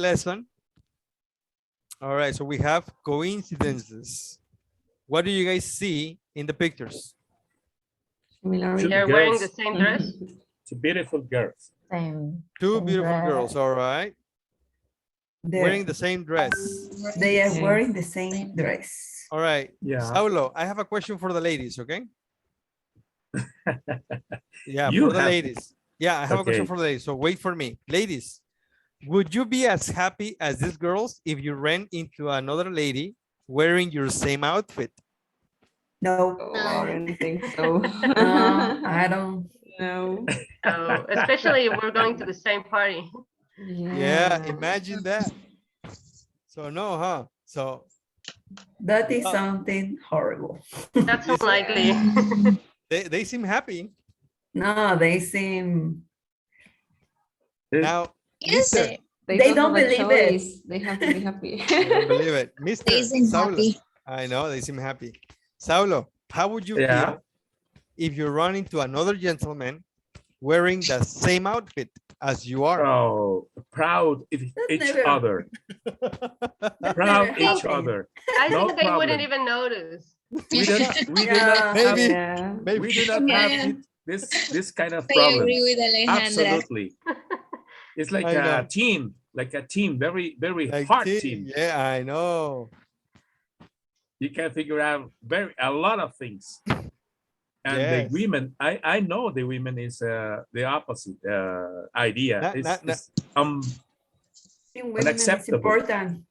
lesson. All right, so we have coincidences. What do you guys see in the pictures? They're wearing the same dress. Two beautiful girls. Two beautiful girls, all right. Wearing the same dress. They are wearing the same dress. All right. Yeah. Saulo, I have a question for the ladies, okay? Yeah, You for the have- ladies. Yeah, I have a question Okay. for the ladies. So wait for me. Ladies, would you be as happy as these girls if you ran into another lady wearing your same outfit? No, I don't think so. no, I don't. No. So, especially if we're going to the same party. Yeah, imagine that. So no, huh? So That is something horrible. That's unlikely. they seem happy. No, they seem. Now, Yes, Mr. They don't have a believe it. choice. They have to be happy. I don't believe it. Mr. they seem Saulo. happy. I know, they seem happy. Saulo, how would you Yeah. feel if you run into another gentleman wearing the same outfit as you are? Oh, proud of each never- other. Proud each other. I No think they wouldn't problem. even notice. We do not Yeah. have, Maybe. Yeah. Maybe. we do not Yeah. have this kind of I problem. agree with Alejandra. Absolutely. It's like I know. a team, very, very Like hard team. team. Yeah, I know. You can figure out a lot of things. And Yes. the women, I know the women is the opposite idea. It's, Women is Unacceptable. important.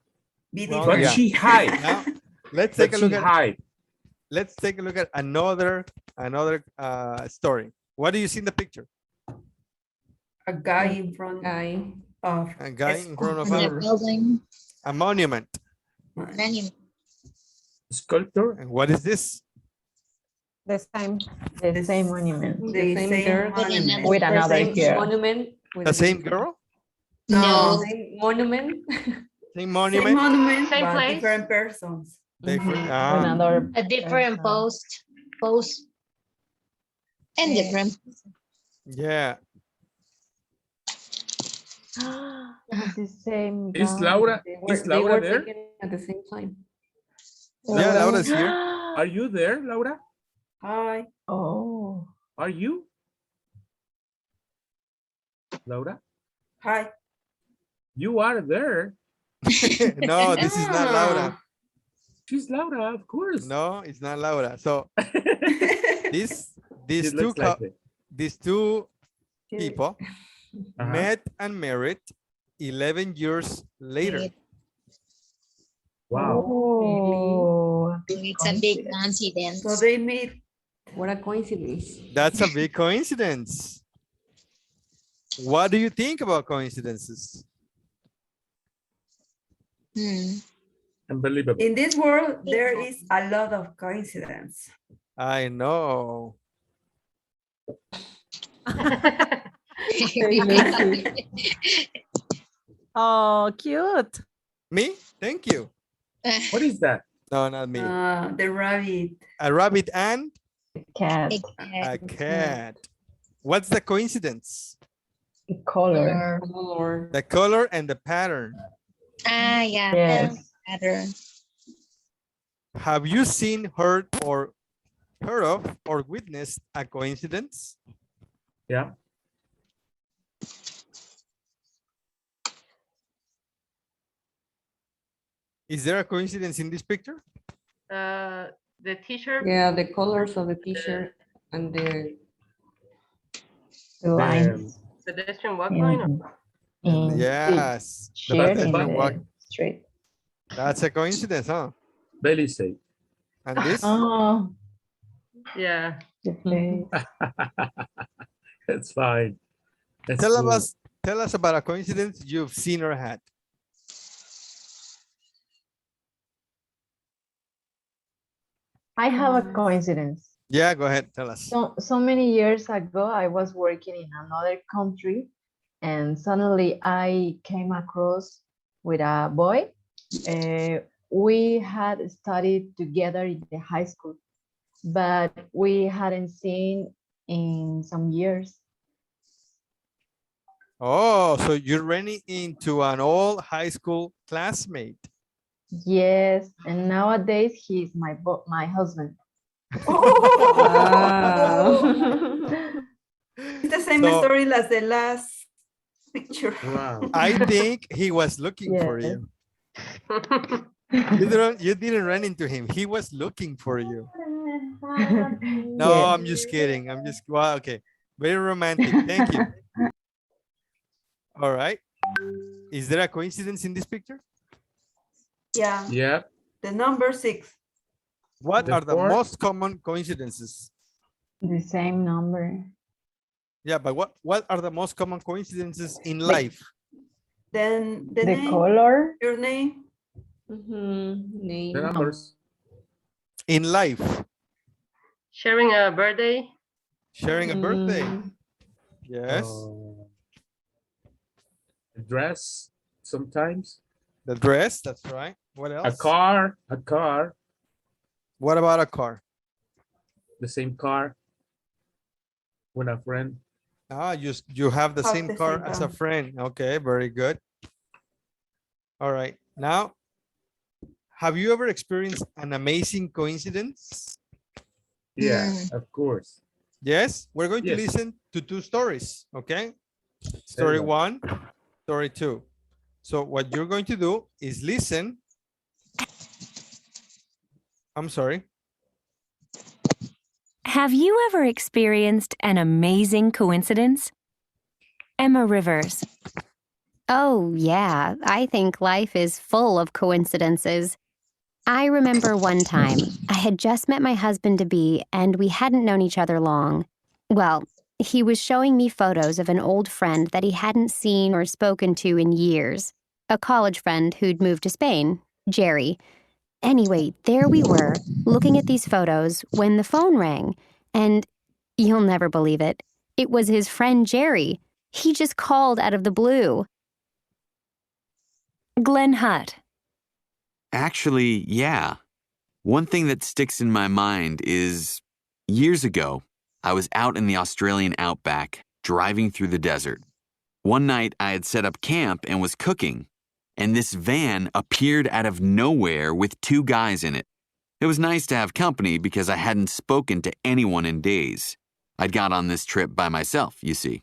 Be Well, but different. yeah. she hide. Now, let's take But a she look at hide. let's take a look at another story. What do you see in the picture? A guy in front Guy. of A guy in front of In the building, a monument. many Sculptor. And what is this? The same monument the same same girl. monument. with another Same here. monument. with The a same different- girl? No. Same monument. Same Same monument? monument, Same but place. different persons. Different. With another a different pose, and Yeah. different. Yeah. the same Is guy. Laura They is they Laura were there? taken at the same time. Yeah, Laura's here. Are you there, Laura? Hi. Oh, Are you? Laura? Hi. You are there. No, this is not Laura. She's Laura, of course. No, it's not Laura. So these She two looks like it. these two people Uh-huh. met and married 11 years later. Wow. oh, It's a big coincidence. So they meet. What a coincidence. That's a big coincidence. What do you think about coincidences? Unbelievable. In this world, there is a lot of coincidence. I know. oh, cute. Me? Thank you. What is that? No, not me. The rabbit. A rabbit and Cat, a cat. What's the coincidence? the color. Color. The color and the pattern. Ah, yeah. Yes. Pattern. Have you seen, heard of, or witnessed a coincidence? Yeah. Is there a coincidence in this picture? The t-shirt. Yeah, the colors of the t-shirt and the The lines. Pedestrian walk in- line. Or in Yes. The shared in pedestrian walk. the street. That's a coincidence, huh? Belly safe. And this? Oh, yeah. the face. That's fine. That's Tell cool. us about a coincidence you've seen or had. I have a coincidence. Yeah, go ahead. Tell us. So many years ago, I was working in another country, and suddenly I came across with a boy. We had studied together in the high school, but we hadn't seen in some years. Oh, so you're running into an old high school classmate. Yes, and nowadays he's my husband. Wow. It's the same So- story as the last picture. Wow. I think he was looking for Yes. you. You didn't run into him. He was looking for you. No, Yes. I'm just kidding. Well, okay. Very romantic. Thank you. All right. Is there a coincidence in this picture? Yeah, Yeah. the number 6. What The are the fourth? most common coincidences? The same number. Yeah, but what are the most common coincidences in life? Then the The name, color. your name. Name. The numbers. In life, Sharing a birthday. sharing a birthday. Mm, Yes. Dress sometimes. The dress, that's right. What else? A car. A car. What about a car? The same car. With a friend. Ah, you have the Have same the car same as car. a friend. Okay, very good. All right. Now, have you ever experienced an amazing coincidence? Yeah, of course. Yes, we're going to Yes. listen to 2 stories. Okay. Story go. 1, story 2. So what you're going to do is listen. I'm sorry. Have you ever experienced an amazing coincidence? Emma Rivers. Oh, yeah. I think life is full of coincidences. I remember one time I had just met my husband-to-be and we hadn't known each other long. Well, he was showing me photos of an old friend that he hadn't seen or spoken to in years. A college friend who'd moved to Spain, Jerry. Anyway, there we were, looking at these photos when the phone rang. And you'll never believe it. It was his friend Jerry. He just called out of the blue. Glenn Hutt. Actually, yeah. One thing that sticks in my mind is years ago, I was out in the Australian outback, driving through the desert. One night, I had set up camp and was cooking, and this van appeared out of nowhere with 2 guys in it. It was nice to have company because I hadn't spoken to anyone in days. I'd got on this trip by myself, you see.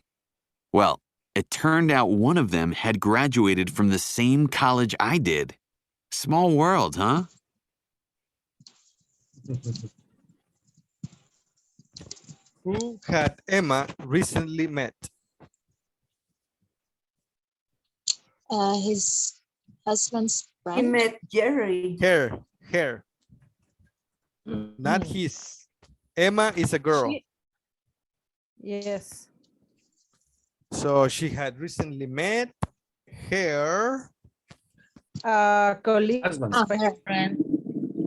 Well, it turned out one of them had graduated from the same college I did. Small world, huh? Who had Emma recently met? His husband's He friend. met Jerry. Her. Not his. Emma is a girl. Yes. So she had recently met her Colleague. Husband. Oh, her friend.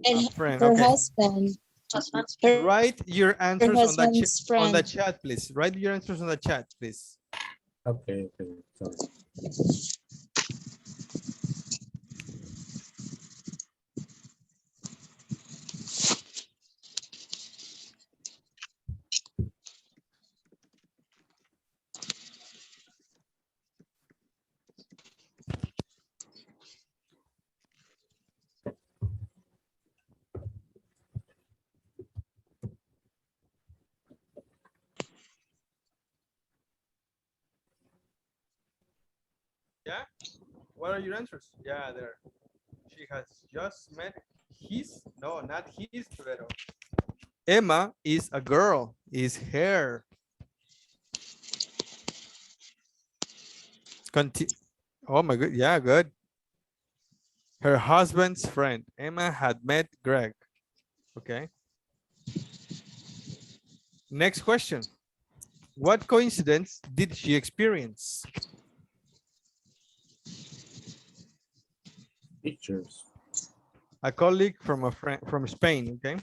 And friend. her Okay. husband. Her, Write your answers on husband's the friend. chat, please. Write your answers on the chat, please. Okay. Sorry. Yeah? What are your answers? Yeah, there. She has just met his, no, not his, pero. Emma is a girl, is her. Oh my god, yeah, good. Her husband's friend. Emma had met Greg. Okay. Next question. What coincidence did she experience? Pictures. A colleague from a friend from Spain, okay?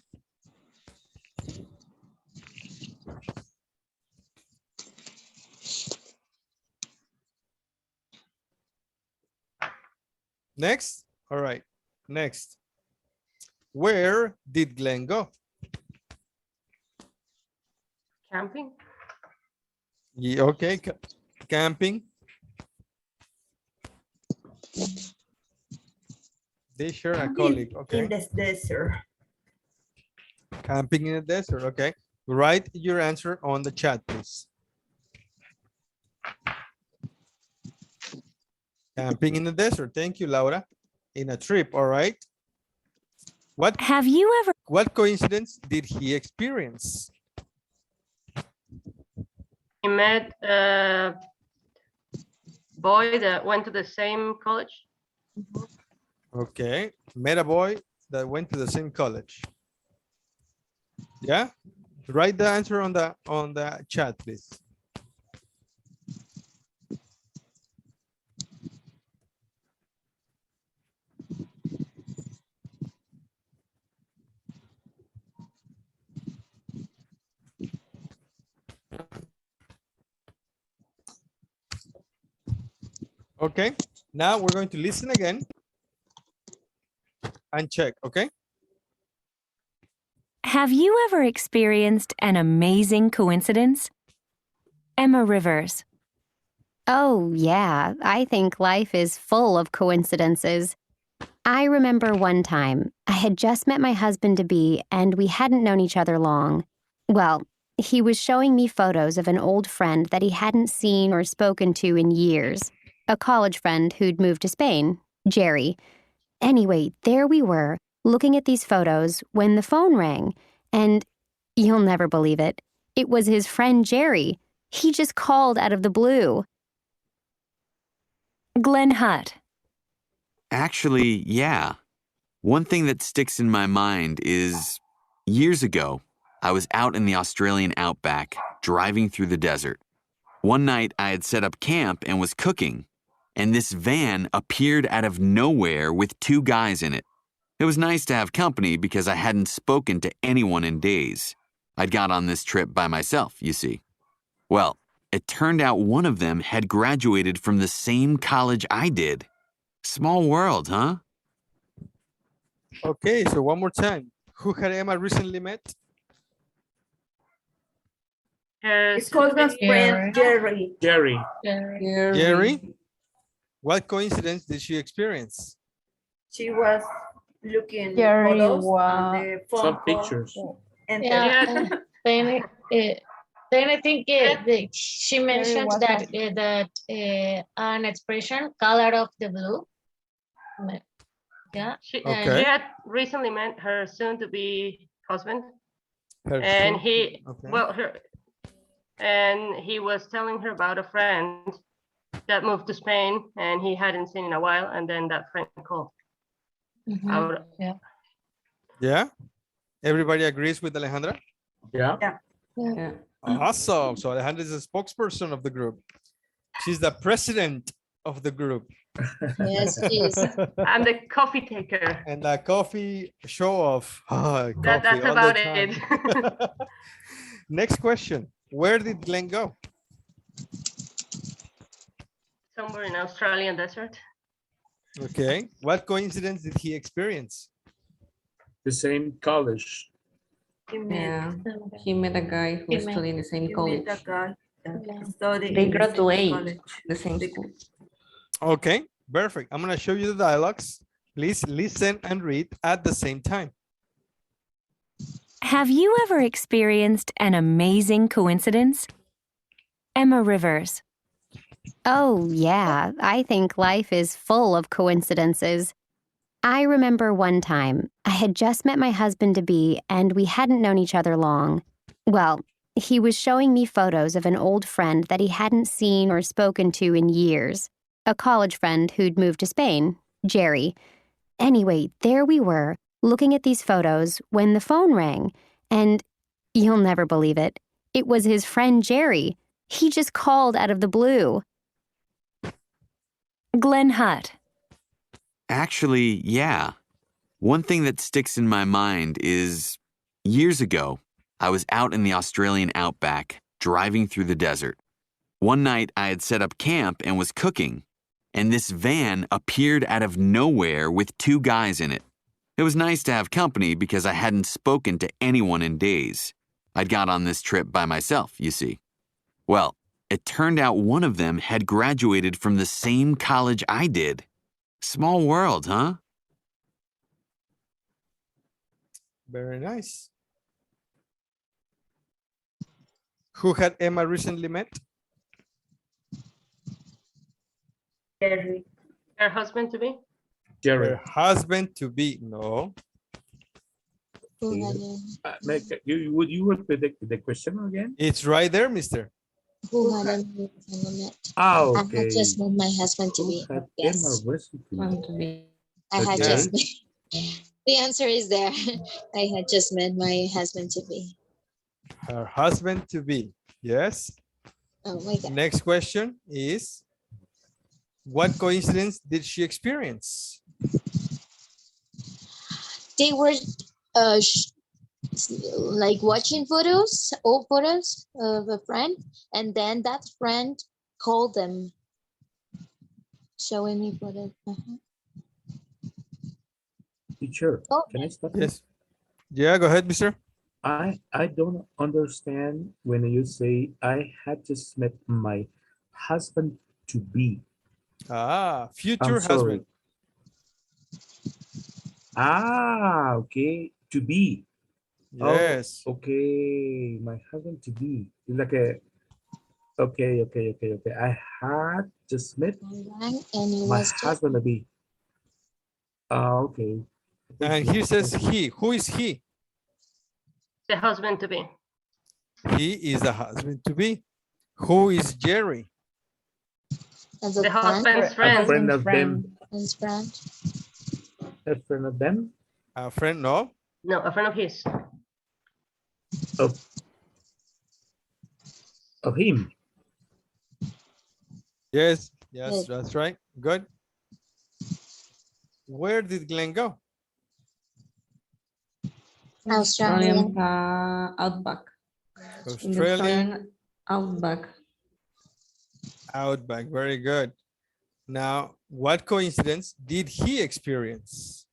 Next, all right, next. Where did Glenn go? Camping. Yeah, okay, camping. They share a Camping colleague. in Okay. the desert. Camping in the desert. Okay. Write your answer on the chat, please. Camping in the desert. Thank you, Laura. In a trip. All right. Have you ever What coincidence did he experience? He met a boy that went to the same college. Okay. Met a boy that went to the same college. Yeah. Write the answer on the chat, please. Okay. Now we're going to listen again and check. Okay. have you ever experienced an amazing coincidence? Emma Rivers. Oh, yeah, I think life is full of coincidences. I remember one time I had just met my husband-to-be and we hadn't known each other long. Well, he was showing me photos of an old friend that he hadn't seen or spoken to in years. A college friend who'd moved to Spain, Jerry. Anyway, there we were, looking at these photos when the phone rang. And you'll never believe it. It was his friend Jerry. He just called out of the blue. Glenn Hutt. Actually, yeah. One thing that sticks in my mind is years ago, I was out in the Australian outback, driving through the desert. One night, I had set up camp and was cooking, and this van appeared out of nowhere with two guys in it. It was nice to have company because I hadn't spoken to anyone in days. I'd got on this trip by myself, you see. Well, it turned out one of them had graduated from the same college I did. Small world, huh? Okay. So one more time. Who had Emma recently met? Her It's called soon-to-be- his friend Jerry. Jerry. Jerry. What coincidence did she experience? She was looking Jerry photos was- on the phone Some call, pictures. and Yeah. Then I think she mentions was that an expression color of the blue. Yeah. She Okay. had recently met her soon-to-be husband, Her and son- he okay. he was telling her about a friend that moved to Spain, and he hadn't seen in a while, and then that friend called. Out. Yeah. Everybody agrees with Alejandra? Yeah. yeah. Awesome. So Alejandra is the spokesperson of the group. She's the president of the group. Yes, yes. I'm the coffee taker. And the coffee show off. That's Coffee all the about time. it. Next question. Where did Glenn go? Somewhere in Australian desert. Okay. What coincidence did he experience? The same college. He met, Yeah, he met a guy who was met- studying the same he college. met a guy that studied They in the same graduate college. the same They- school. Okay. Perfect. I'm going to show you the dialogues. Please listen and read at the same time. Have you ever experienced an amazing coincidence? Emma Rivers. Oh, yeah, I think life is full of coincidences. I remember one time I had just met my husband-to-be and we hadn't known each other long. Well, he was showing me photos of an old friend that he hadn't seen or spoken to in years. A college friend who'd moved to Spain, Jerry. Anyway, there we were, looking at these photos when the phone rang. And you'll never believe it. It was his friend Jerry. He just called out of the blue. Glenn Hutt. Actually, yeah. One thing that sticks in my mind is years ago, I was out in the Australian outback, driving through the desert. One night, I had set up camp and was cooking, and this van appeared out of nowhere with two guys in it. It was nice to have company because I hadn't spoken to anyone in days. I'd got on this trip by myself, you see. Well, it turned out one of them had graduated from the same college I did. Small world, huh? Very nice. Who had Emma recently met? Jerry. Her husband to be? Jerry. Her husband to be. No. Would you repeat the question again? It's right there, mister. Who had Emma met? Ah, I okay. had just met my husband to Who be. had Yes. Emma recently? Want to be. I had Okay. just the answer is there. I had just met my husband to be. Her husband to be. Yes. Oh my God. Next question is, what coincidence did she experience? They were like watching photos, old photos of a friend, and then that friend called them, showing me photos. Teacher, Oh. can I stop you? Yes. Yeah, go ahead, mister. I don't understand when you say I had just met my husband to be. Ah, I'm future sorry. husband. Ah, okay. To be. Yes. Oh, okay. My husband to be. It's like a okay. I had just met And it my was just husband to be. Okay. And here says he. Who is he? The husband to be. He is the husband to be. Who is Jerry? as The a friend. husband's A friend. friend of them. His friend. A friend of them. A friend, no? No, a friend of his. Of him. Yes, Yes. that's right. Good. Where did Glenn go? Australian. Outback. In the Australian Australian outback. outback. Very good. Now, what coincidence did he experience?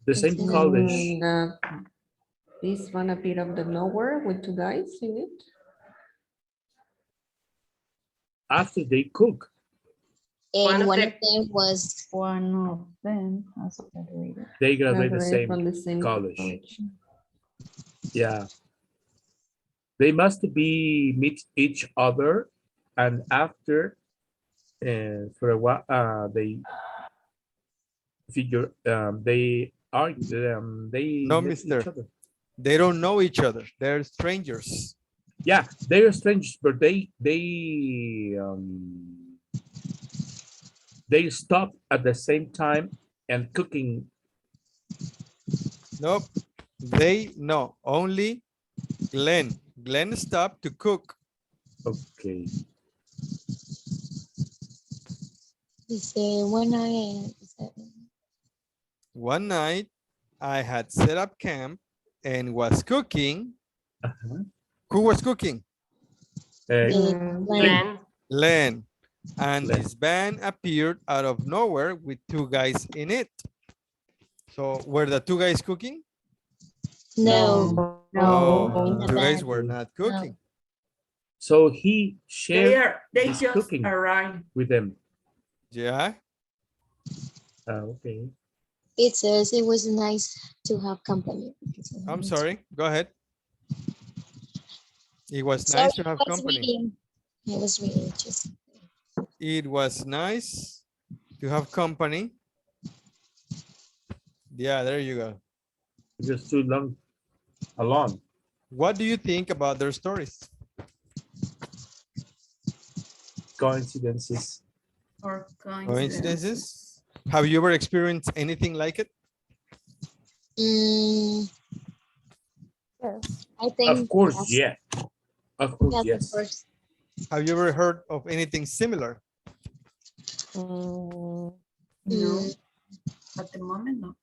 The same Mm. college. This one appeared out of nowhere with two guys in it. After they cook. And One one of of them was One of them has graduated. They graduate Graduated from the the same college. Yeah. They must be meet each other, and after for a while they figure they are they No, met mister. each other. They don't know each other. They're strangers. Yeah, they are strangers, but they stop at the same time and cooking. Nope. They know. Only Glenn. Glenn stopped to cook. Okay. One night, I had set up camp and was cooking. Who was cooking? Glenn. Len. And Len. his van appeared out of nowhere with two guys in it. So were the two guys cooking? no. No, In two the guys van. were not cooking. So he shared They his just cooking arrived. with them. Yeah. Okay. It says it was nice to have company. I'm sorry. Go ahead. It was Sorry, nice to have I was company. reading. I was reading just. It was nice to have company. Yeah, there you go. Just too long alone. What do you think about their stories? Coincidences. Or Coincidences? Have you ever experienced anything like it? I think. Of course, yes. yeah. Of course, Yes, yes. of course. Have you ever heard of anything similar? No, at the moment, no.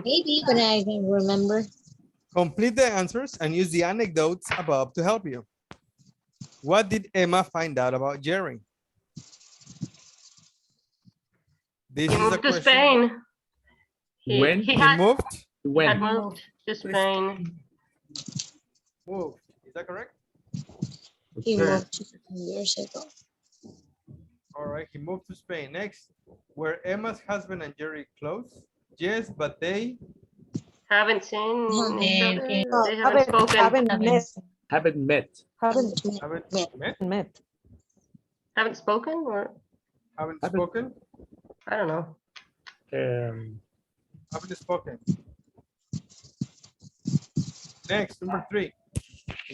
Maybe, but I can remember. Complete the answers and use the anecdotes above to help you. What did Emma find out about Jerry? This He is a moved to question. Spain. When? He He had moved? When? moved to Spain. Moved. Is that correct? He Okay. moved to Spain years ago. All right, he moved to Spain. Next, were Emma's husband and Jerry close? Yes, but they Haven't seen each other. Oh, They haven't spoken. Haven't met. Haven't met. Haven't haven't Yeah. met, met. Haven't spoken, or haven't Haven't- spoken, I don't know. haven't spoken. Next, number 3.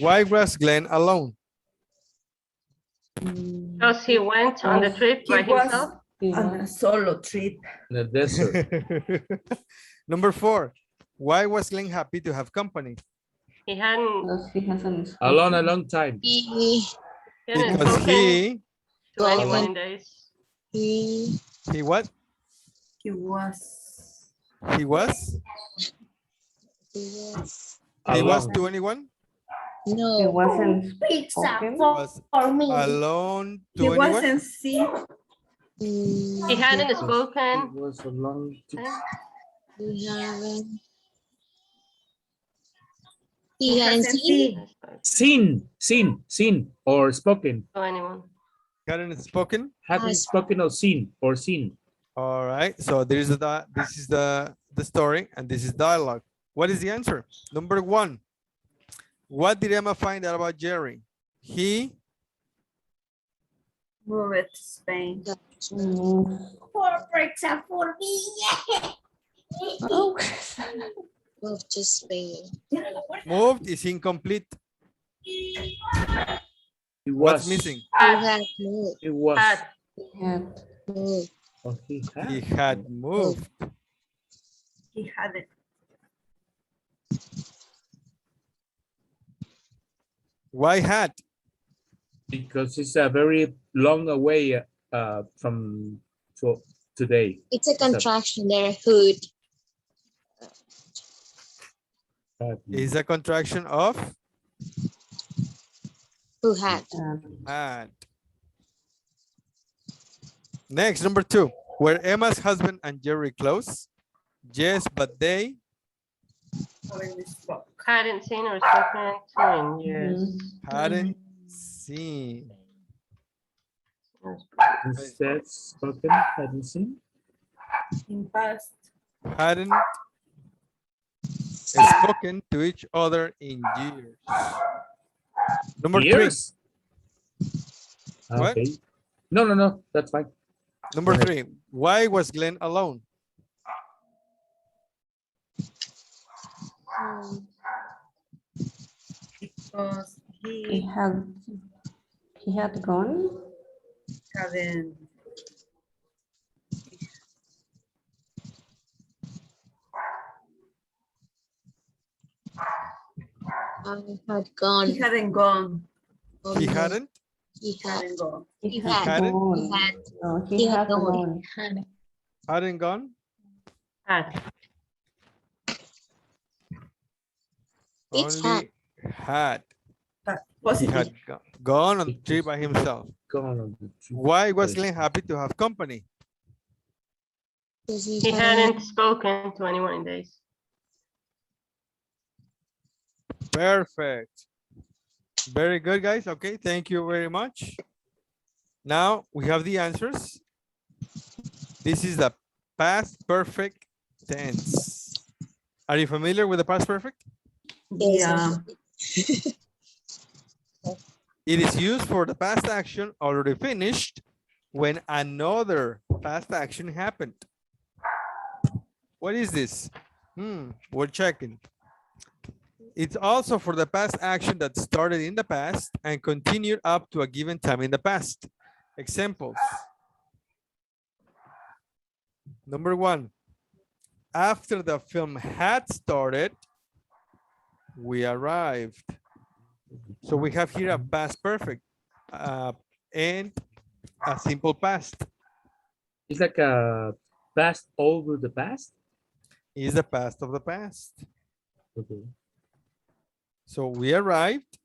Why was Glenn alone? Because he went on the trip He by was himself. on a solo trip. In the desert. Number 4. Why was Glenn happy to have company? He hadn't, Because he hasn't. Alone a long time. He, he hadn't Because spoken to Well, anyone in days. he what? He was. He was? was He was Alone. to anyone? He no. wasn't spoken. Was alone to He anyone? wasn't sick. He hadn't It spoken. was a long We haven't. He He hadn't hasn't seen. seen or spoken. To anyone. Hadn't spoken? Haven't spoken or seen. All right. So there is this is the story and this is dialogue. What is the answer? Number 1. What did Emma find out about Jerry? He Moved to Spain. Oh. Moved to Spain. moved is incomplete. He What's was. missing? He had moved. It was. Had. Had Moved. Oh, he had. He had moved. He hadn't. Why had? Because it's a very long away from today. It's a contraction there. Hood. Is a contraction of Who had? had. Next, number 2. Were Emma's husband and Jerry close? Yes, but they Haven't spoke. Hadn't seen or spoken to in years. hadn't seen. Instead, spoken, hadn't seen. In past. Hadn't spoken to each other in years. Number 3. Years? What? Okay. No, that's fine. Number Go ahead. 3. Why was Glenn alone? Because he he had gone. hadn't. I had gone. He hadn't gone. He hadn't? He had. Hadn't gone. He had had. hadn't? gone. He had. No, He he had had gone. gone. Had. Hadn't gone? Had. It's Only had. He Positive. had gone on the trip by himself. Gone on the trip. Why was Glenn happy to have company? Because He hadn't spoken to anyone in days. Perfect. Very good, guys. Okay, thank you very much. Now we have the answers. This is the past perfect tense. Are you familiar with the past perfect? Yeah. It is used for the past action already finished when another past action happened. What is this? We're checking. It's also for the past action that started in the past and continued up to a given time in the past. Examples. Number 1. After the film had started, we arrived. So we have here a past perfect and a simple past. It's like a past over the past. Is the past of the past. Okay. So we arrived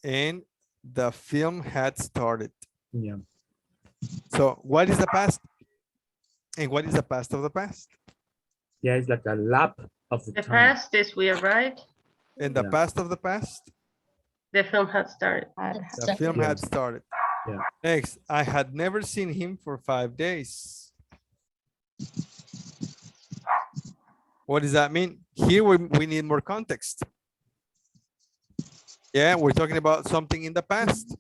and the film had started. Yeah. So what is the past? And what is the past of the past? Yeah, it's like a lap of the The time. past is we arrived. And the Yeah. past of the past? The film had started. The film Yeah. had started. Yeah. Next, I had never seen him for 5 days. What does that mean? Here we need more context. Yeah, we're talking about something in the past.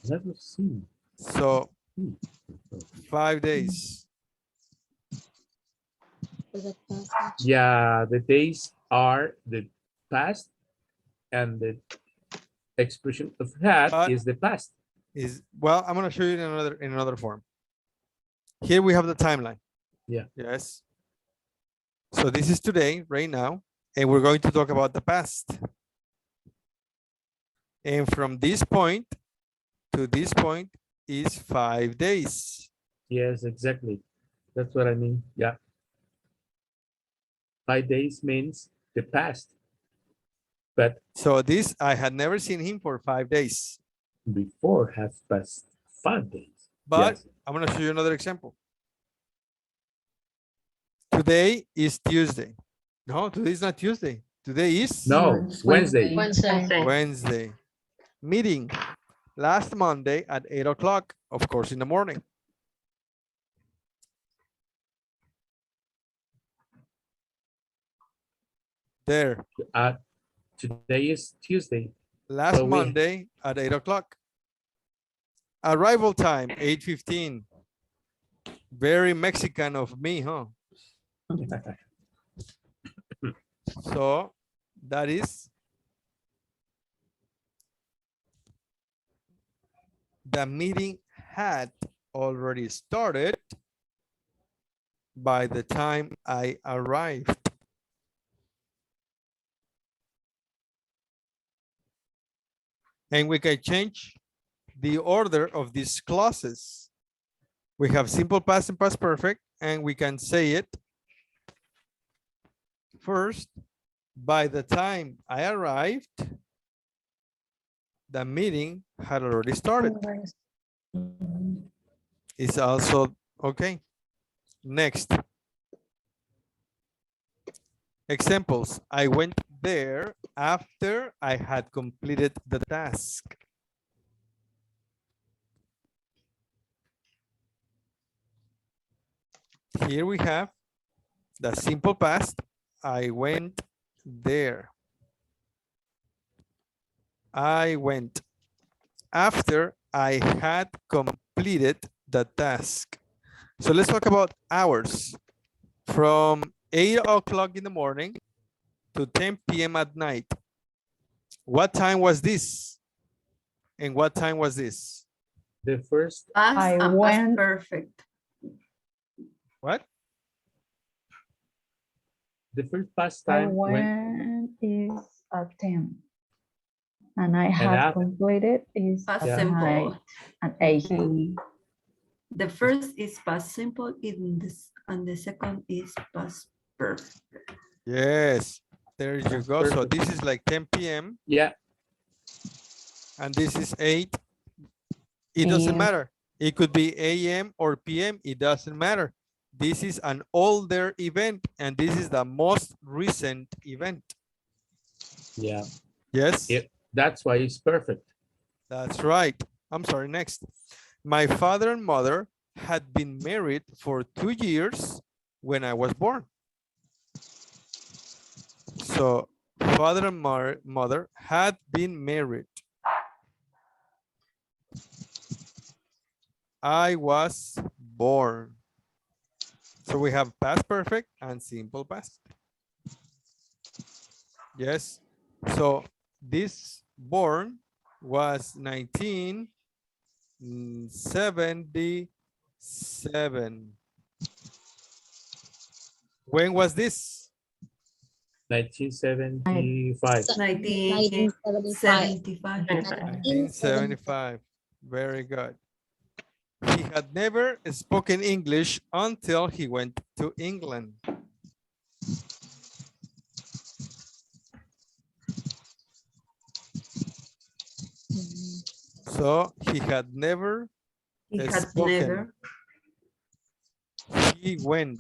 Never seen. So 5 days. Yeah, the days are the past, and the expression of had But- is the past. Is well, I'm gonna show you in another form. Here we have the timeline. Yeah. Yes. So this is today, right now, and we're going to talk about the past. And from this point to this point is 5 days. Yes, exactly. That's what I mean. Yeah. 5 days means the past. But So this, I had never seen him for 5 days. before has passed 5 days. But Yes. I'm gonna show you another example. Today is Tuesday. No, today is not Tuesday. Today is No, it's Wednesday. Wednesday. Wednesday. Meeting last Monday at 8 o'clock, of course, in the morning. There, Today is Tuesday. last So we- Monday at 8 o'clock. Arrival time, 8:15. Very Mexican of me, huh? So that is the meeting had already started by the time I arrived. And we can change the order of these clauses. We have simple past and past perfect, and we can say it first. By the time I arrived, the meeting had already started. It's also okay. Next. Examples. I went there after I had completed the task. Here we have the simple past. I went there. I went after I had completed the task. So let's talk about hours. From 8 o'clock in the morning to 10 p.m. at night. What time was this? And what time was this? The first, Past I and past went- perfect. What? the first past I time when went is at 10. And I had after- completed is Past Yeah. simple. at 8. The first is past simple and the second is past perfect. Yes, there you go. So Perfect. this is like 10 p.m. yeah, and this is 8. It doesn't AM. matter. It could be AM or PM. It doesn't matter. This is an older event, and this is the most recent event. yeah. Yes, That's why it's perfect. that's right. I'm sorry, next. My father and mother had been married for 2 years when I was born. So father and mother had been married. I was born. So we have past perfect and simple past. Yes. So this born was 1977. When was this? 1975. 1975. 1975. Very good. He had never spoken English until he went to England. So he had never He had spoken. never. He went.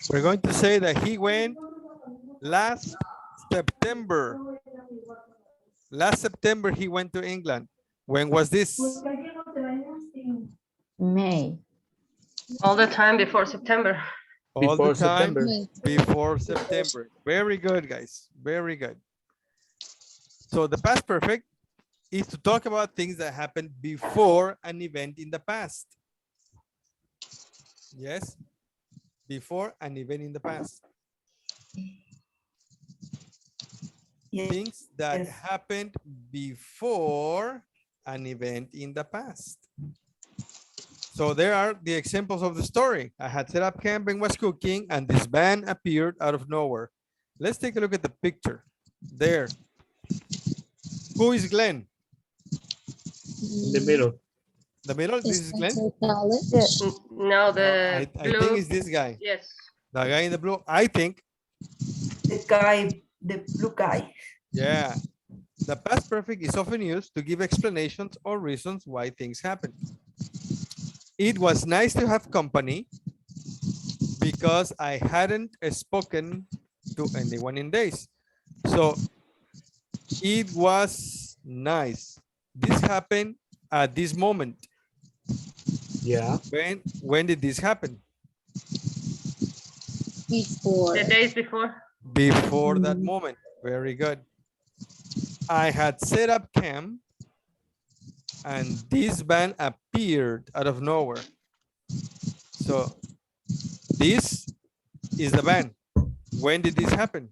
We're going to say that he went last September. Last September, he went to England. When was this? May. All the time before September. All the Before time September. before September. Very good, guys. Very good. So the past perfect is to talk about things that happened before an event in the past. Yes, before an event in the past. Things that happened before an event in the past. So there are the examples of the story. I had set up camp and was cooking, and this van appeared out of nowhere. Let's take a look at the picture. There. Who is Glenn? In the middle. The middle, this is Glenn? Yes. No, the I blue. think it's this guy. Yes. The guy in the blue, I think. The guy, the blue guy. Yeah. The past perfect is often used to give explanations or reasons why things happen. It was nice to have company because I hadn't spoken to anyone in days. So it was nice. This happened at this moment. Yeah. When did this happen? Before. The days before. Before that moment. Very good. I had set up camp and this van appeared out of nowhere. So this is the van. When did this happen?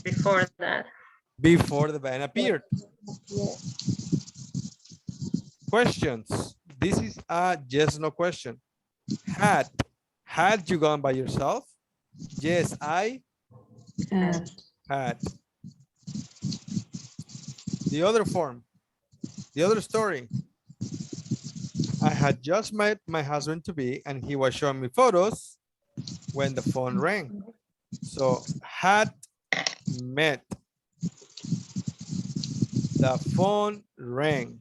Before that. Before the van appeared. Questions. This is a yes, no question. Had you gone by yourself? Yes, I had. The other form, the other story. I had just met my husband to be, and he was showing me photos when the phone rang. So had met. The phone rang.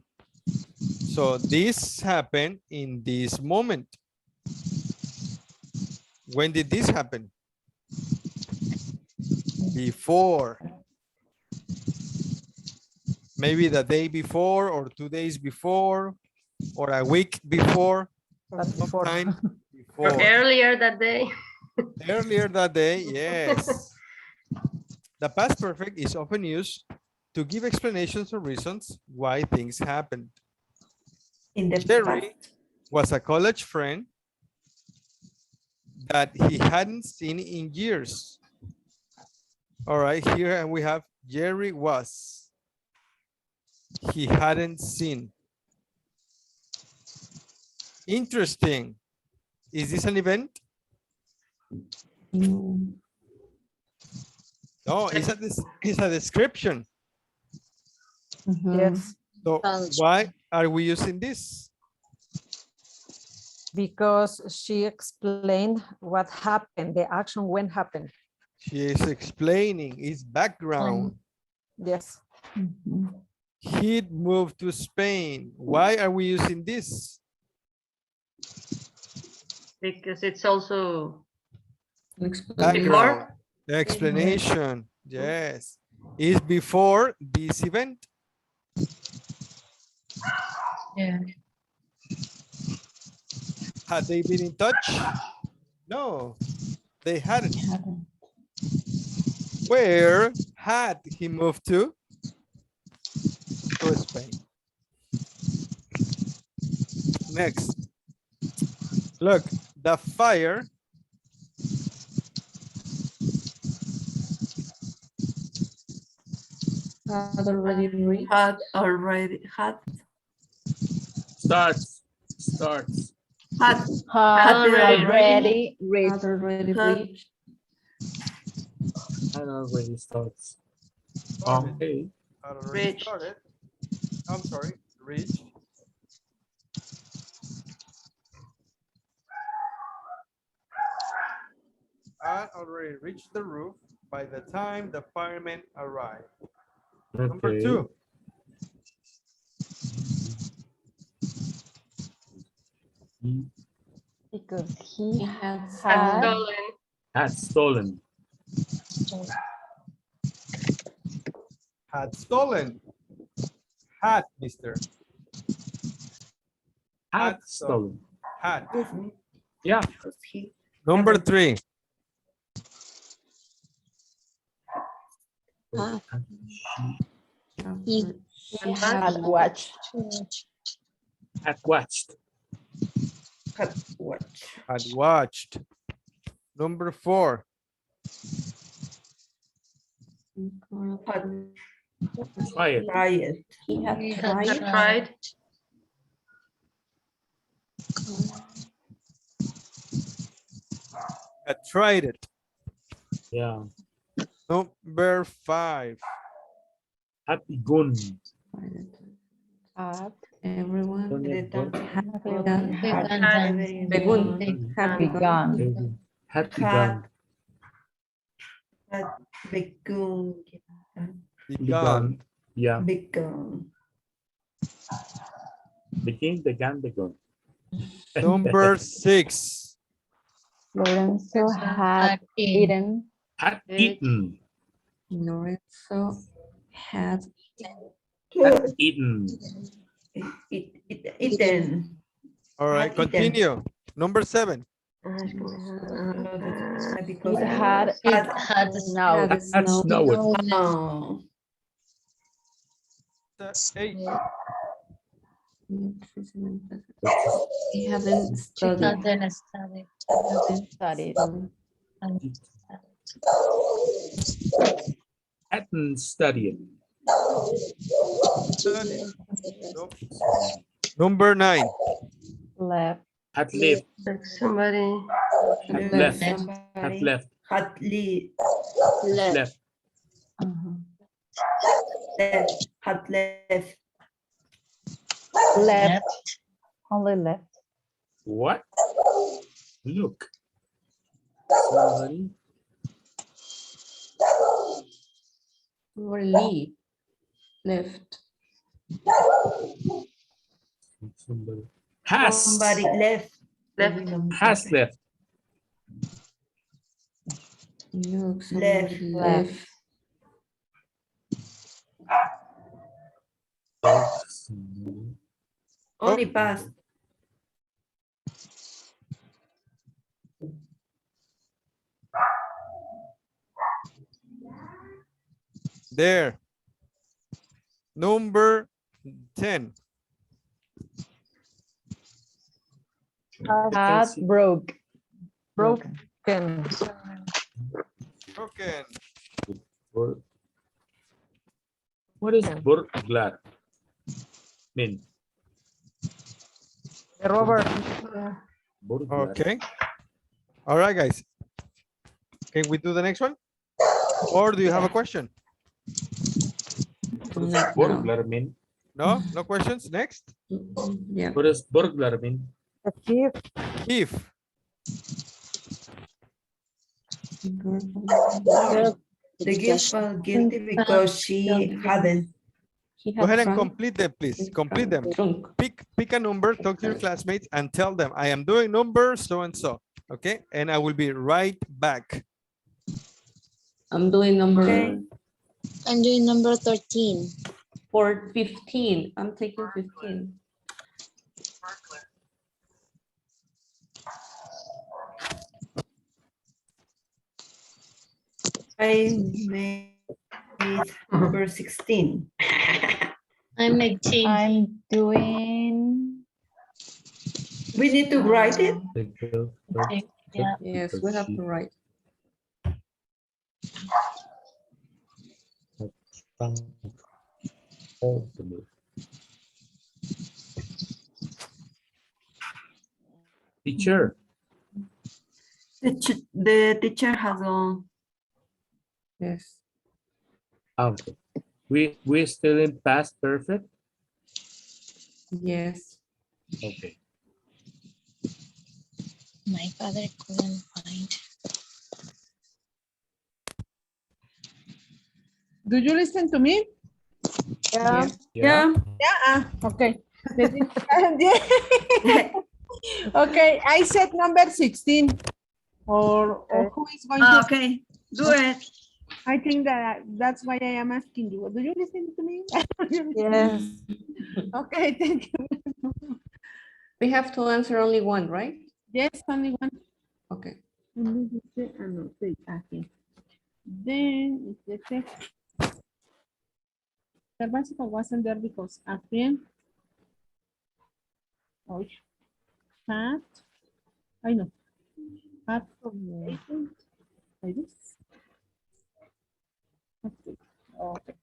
So this happened in this moment. When did this happen? Before. Maybe the day before or 2 days before or a week before. Sometime Or before. earlier that day. Earlier that day, yes. The past perfect is often used to give explanations or reasons why things happened. In the Jerry was a college friend that he hadn't seen in years. All right, here we have Jerry was. He hadn't seen. Interesting. Is this an event? No, it's a description. Yes. So why are we using this? Because she explained what happened, the action when happened. She is explaining its background. Yes. He'd moved to Spain. Why are we using this? Because it's also Background. The explanation. Yes. Is before this event. Yeah. Had they been in touch? No, they hadn't. Where had he moved to? To Spain. Next. Look, the fire had already Starts. Had already already reached. And already starts. Started. Okay. Had already Reached. started. I'm sorry, reached. Had already reached the roof by the time the firemen arrived. Number Okay. 2. Because he Had had stolen. Had stolen. Had stolen. Had, mister. Had stolen. Had. Yeah. Number 3. He Had watched. Had watched. Had watched. Had watched. Number 4. Had Tried. tried. He had He tried. Had tried. Had tried it. Yeah. Number 5. Had begun. Had Everyone begun. had Everyone begun. Begun. Had begun. begun. Had begun. Had begun. Begun. Yeah. Begun. Begin, began, begun. Number 6. Lorenzo had eaten. Had eaten. Lorenzo had Had eaten. Eaten. All right, Had eaten. continue. Number 7. Because It had snowed. Had snowed. Oh. 8. He hadn't studied. Studied. Hadn't studied. Nope. Number 9. Left. Had left. Somebody. Had left. Had Somebody left. had Left. left. Had left. Left. Only left. What? Look. Somebody. Really left. Somebody. Has. Somebody left. Has left. Look, Left. somebody left. Only past. There. Number 10. Had broke. Broken. Broken. What is burglar mean? The robber. Burglar. Okay. All right, guys. Can we do the next one? Or do you have a question? What does burglar mean? No? No questions? Next. Yeah. What does burglar mean? A thief. Thief. The girl felt guilty because she hadn't. Go ahead and complete them, please. Complete them. Pick a number, talk to your classmates, and tell them, I am doing number so and so. Okay? And I will be right back. I'm doing number I'm doing number 13. for 15. I'm taking 15. I made number 16. I'm 18. I'm doing. We need to write it. The girl Yeah. Yes, we have to write. Teacher. The teacher has on. Yes. Okay. We still in past perfect? Yes. Okay. My father couldn't find. Do you listen to me? Yeah. Yeah. Okay. Okay, I said number 16. Or who is going to? Okay, do it. I think that's why I am asking you. Do you listen to me? Yes. Okay, thank you. We have to answer only one, right? Yes, only one. Okay. Only dice anote aquí. Then the text. The bicycle wasn't there because a friend. Oh, had. I know. Had agent. Like this. Okay. Okay.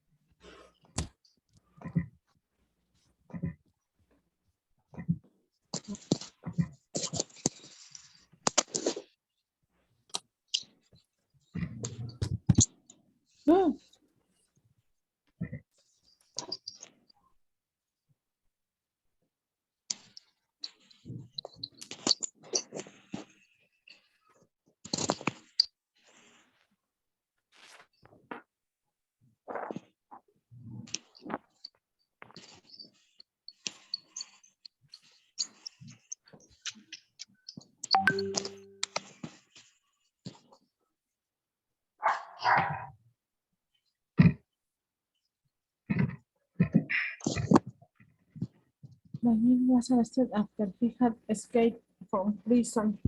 No. Daniel was arrested after he had escaped from prison.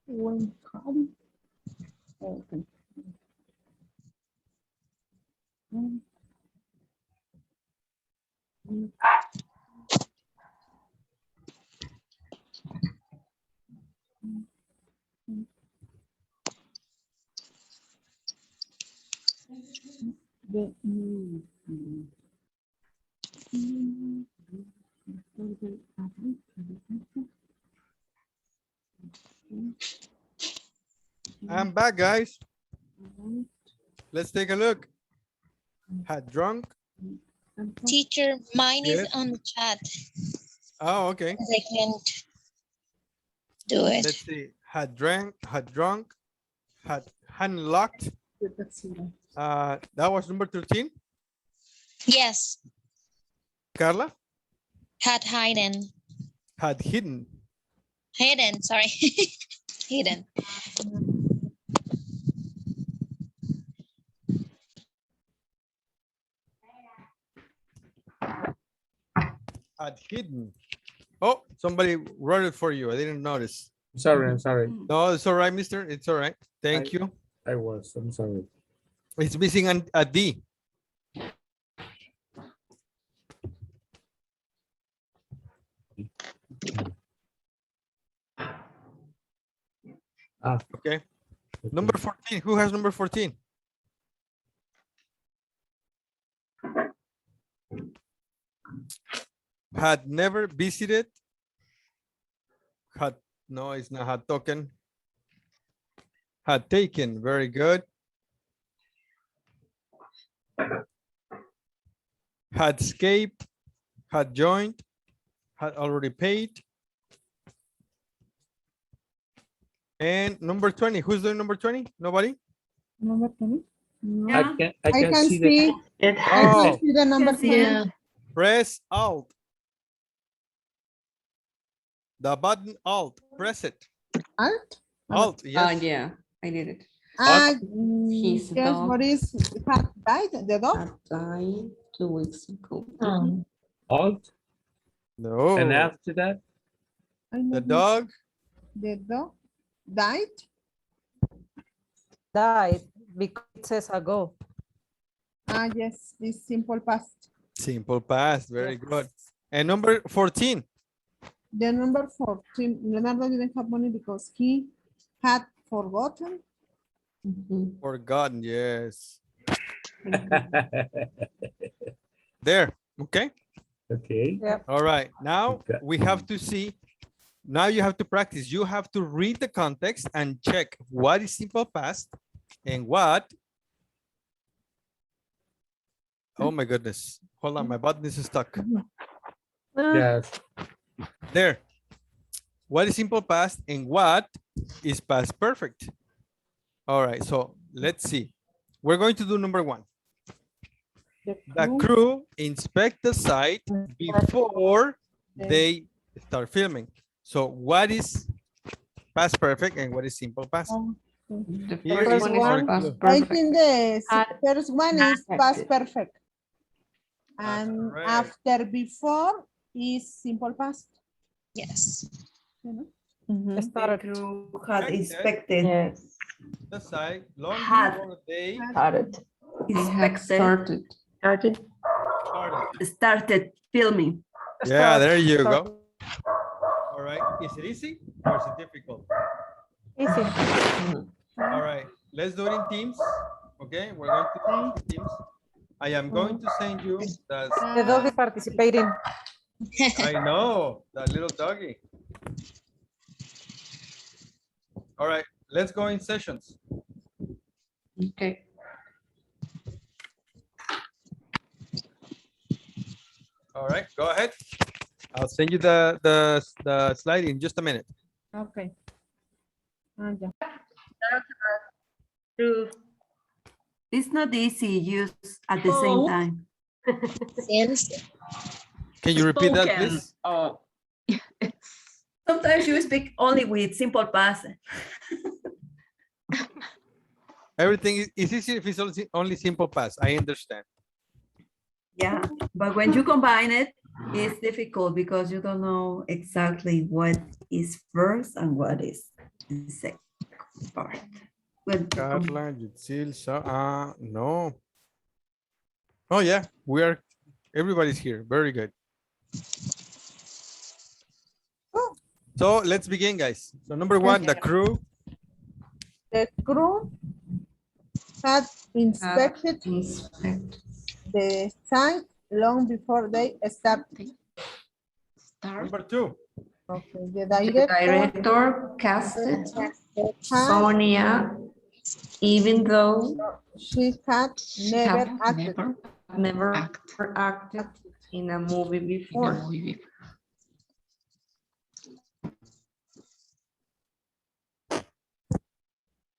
When okay. The, I'm back, guys. Let's take a look. Had drunk. Teacher, mine is Yes. on the chat. Oh, okay. I can't do it. Let's see. Had drunk, had unlocked. That was number 13. Yes, Carla? had hidden. Had hidden. Hidden, sorry. Hidden. Had hidden. Oh, somebody wrote it for you. I didn't notice. I'm sorry. No, it's all right, mister. It's all right. Thank you. I'm sorry. It's missing a D. Okay. Number 14. Who has number 14? Had never visited. Had, no, it's not had token. Had taken. Very good. Had escaped. Had joined. Had already paid. And number 20. Who's doing number 20? Nobody? Number 20? No. I can see the It I can Oh, see the number 20. Yeah. press Alt. The button Alt. Press it. Alt? Alt. Yes. Yeah, I did it. His Yes, dog what is had died? The dog? had died 2 weeks ago. alt, No. and after that, The dog. The dog died? Died because it says ago. Yes, it's simple past. Simple past. Very good. And number 14. The number 14, Leonardo didn't have money because he had forgotten. Forgotten. Yes. There. Okay. okay. Yep. All right. Now Okay. we have to see. Now you have to practice. You have to read the context and check what is simple past and what. Oh my goodness. Hold on. My button is stuck. Yes. There. What is simple past and what is past perfect? All right. So let's see. We're going to do number 1. The crew inspect the site before they start filming. So what is past perfect and what is simple past? The Here first is one more is past clue. I perfect. think the first one is past perfect. That's And correct. after before is simple past. Yes. You know? The Started. crew had Expected. inspected, Yes, The side long Had. before they started. They had inspected, Started. started. started filming. Yeah, there you Start. go. All right. Is it easy or is it difficult? Easy. All right. Let's do it in teams. Okay. We're going to do it in teams. I am going to send you the. The dog is participating. I know that little doggy. All right. Let's go in sessions. Okay. All right. Go ahead. I'll send you the slide in just a minute. Okay. Yeah. True. It's not easy use at the same time. Yes. Can you repeat that, please? Oh. Sometimes you speak only with simple past. Everything is easy if it's only simple past. I understand. Yeah, but when you combine it, it's difficult because you don't know exactly what is first and what is the second part. Well, Carla, Yitzel, no. Oh yeah, everybody's here. Very good. So let's begin, guys. So number one, the crew. The crew had inspected the site long before they started. Number two. Okay. The The director director casted had, Sonia, even though she had she never had acted. never acted in a movie before.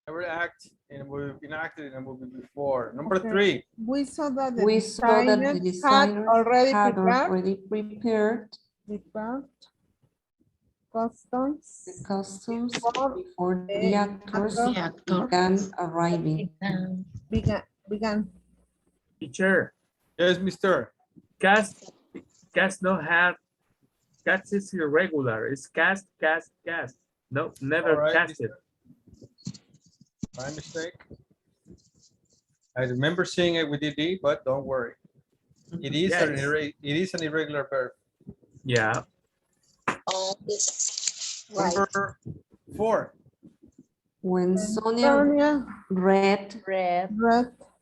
Never acted in a movie before. Number Okay. three. We saw that the We saw that the designer had already prepared customs the costumes before before the actors began arriving. began. Teacher, Yes, mister. cast no have, cast is irregular. It's cast. No, never All right, casted. My mistake. I remember seeing it with ED, but don't worry. It is an irregular verb. Yeah. All is right. Number four. When Sonia read Read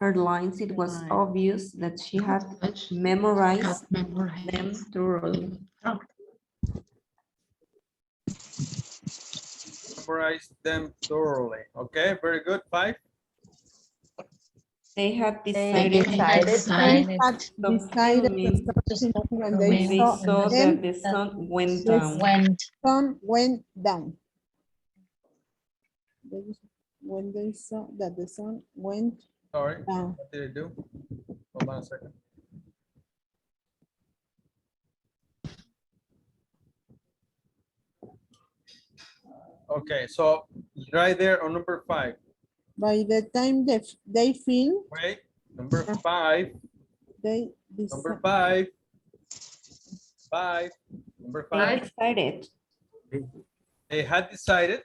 her lines, it was obvious that she had memorized them thoroughly. Memorize them thoroughly. Okay, very good. Five. They had They decided decided to stop when they saw that the sun went down. sun went down. When they saw that the sun went Sorry, down. what did I do? Hold on a second. Okay, so right there on number five. By the time they film, Wait, number five. they Number five. Number five. Decided. They had decided.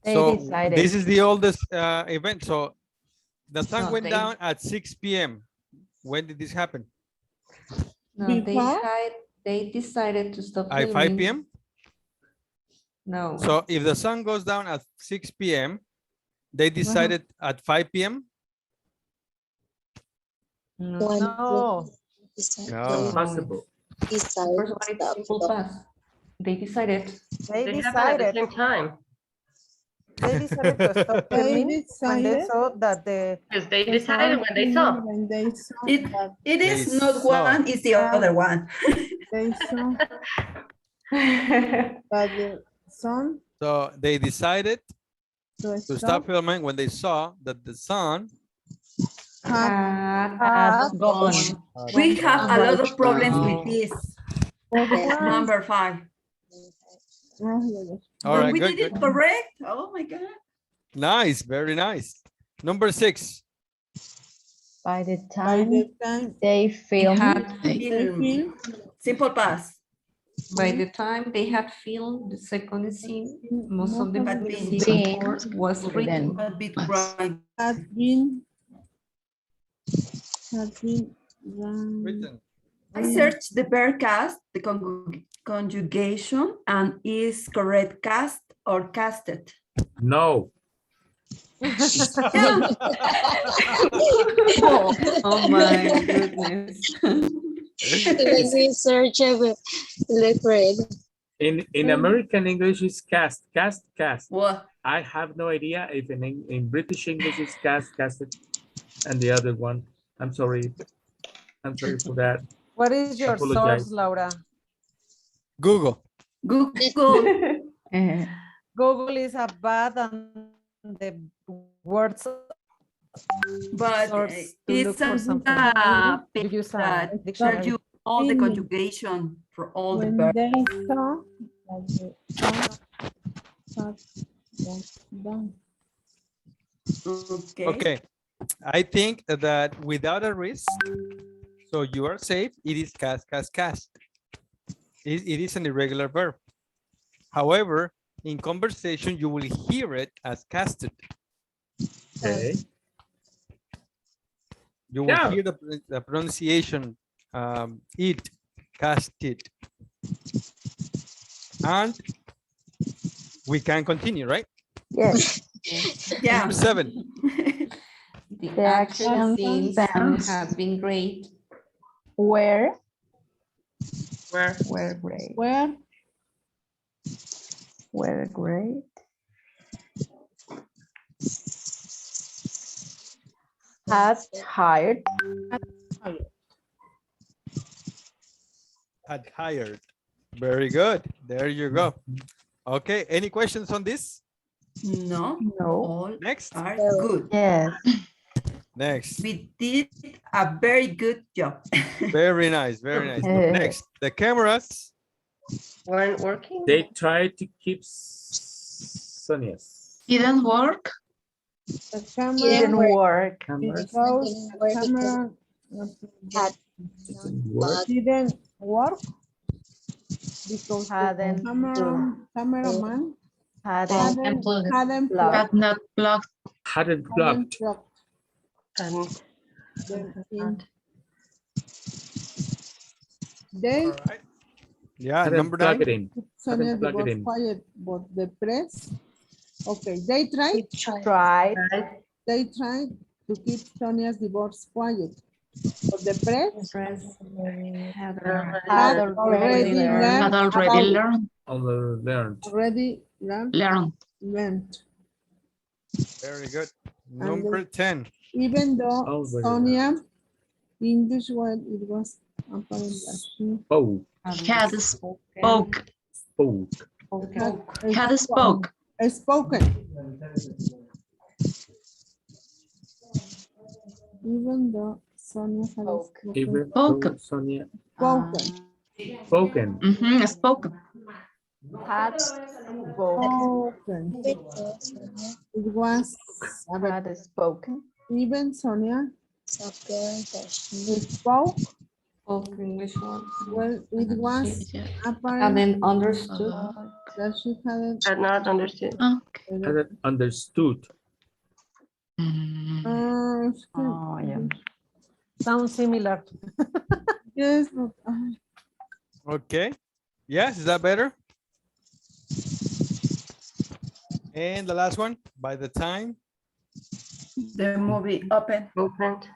They So decided. this is the oldest event. So the sun No, went they- down at 6 p.m. When did this happen? No, Before? they decided to stop At 5 filming. p.m. No. So if the sun goes down at 6 p.m., they decided at 5 p.m. No. No. No. Possible. First one is simple past. They decided. They They happen at the decided. same time They decided to stop They filming when they decided- saw that the because they decided when they saw. When they saw It, that it is They not saw. one, it's the other one. they saw that the sun So they decided to to stop filming when they saw that the sun. had Gone. We have a lot of problems Oh. with this. Yes. Number five. All But right, we good, did it good. correct. Oh my God. Nice, very nice. Number 6. By the By time the time they They film, had they film. film, Simple past. By the time they had filmed the second scene, most of the Had movie been scene was then written. had been right. had been run. Written. I searched the verb cast, the conjugation, and is correct cast or casted? No. Yeah. Oh my goodness. Let me search it. Look for it. In American English is cast. What? I have no idea if in British English it's casted, and the other one. I'm sorry. I'm sorry for that. What is your Apologize. source, Laura? Google. Google. Google is a bad and the words But source to look it's for a something. You use a that tells dictionary. you all the Meaning. conjugation for all the When verbs. they saw that the sun was done. Okay. Okay. I think that without a risk, so you are safe, it is cast. It is an irregular verb. However, in conversation, you will hear it as casted. Okay. You will Yeah. hear the pronunciation, it, casted. And we can continue, right? yes, Yeah. Number 7. The the action action scenes scenes have been great. were Where? great. Where Were great. Had hired. Had hired. Very good. There you go. Okay. Any questions on this? No. No. All Next. are No. good. Yes. Next. We did a very good job. Very nice. Very nice. Next. The cameras. Weren't working? They tried to keep Sonia's Didn't work. the camera Didn't work. cameras shows Didn't work because camera had didn't work. didn't work because the Hadn't cameraman hadn't hadn't plugged. not blocked. Hadn't plugged. plugged And them in. They All right. Yeah. Hadn't Number plugged 9. it in. Sonia plug it was in. quiet, but the press, okay, they tried Tried. to keep Sonia's divorce quiet, but the press Had Had already learned learned. Already learned. learned. Very good. And Number 10. Even though Already Sonia English word it was apparently Spoke. Had spoke. Spoke. Had spoke. spoken. Even though Sonia had spoken. Even though Sonia spoken. Spoken. Had spoken. Spoken. It was Had spoken. even Sonia spoke. English words. Well, it was apparent Hadn't understood. that she hadn't. had not understood. Hadn't understood. Oh, yeah. Sounds similar. Yes, but Okay. Yes. Is that better? And the last one. By the time. The movie opened. Opened.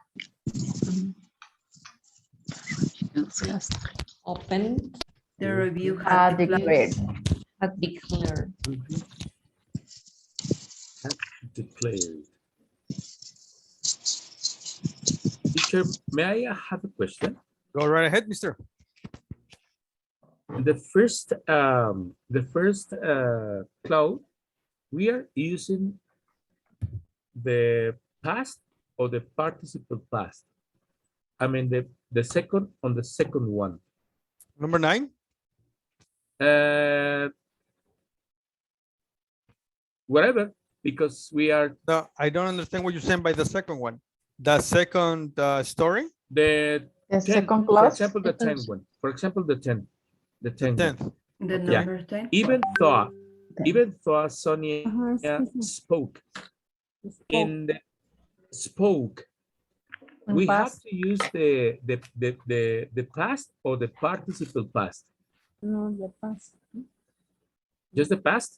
Open. The review Had had declared. declared. Had declared. Had declared. Teacher, may I have a question? Go right ahead, mister. The first clause, we are using the past or the participle past. I mean the second on the second one. Number 9. Whatever, because we are No, I don't understand what you're saying by the second one. The second story? the The 10, second for class. example, the 10 one. For example, the 10. The 10 one. 10th. The Okay. number 10. Even though Sonia Excuse me. spoke Spoke. in the spoke, In we have past. to use the past or the participle past. No, the past. Just the past,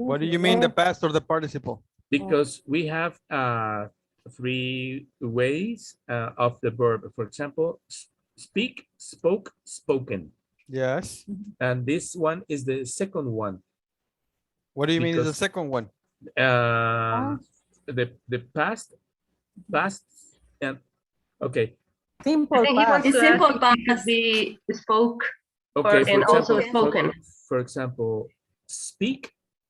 What do you mean the past or the participle? because we have 3 ways of the verb. For example, speak, spoke, spoken. Yes. And this one is the second one. What do you mean is the Because, second one? The past, and okay. Simple I think he wants past. to ask Simple if it could past. be spoke Okay, and also spoken. For example, speak,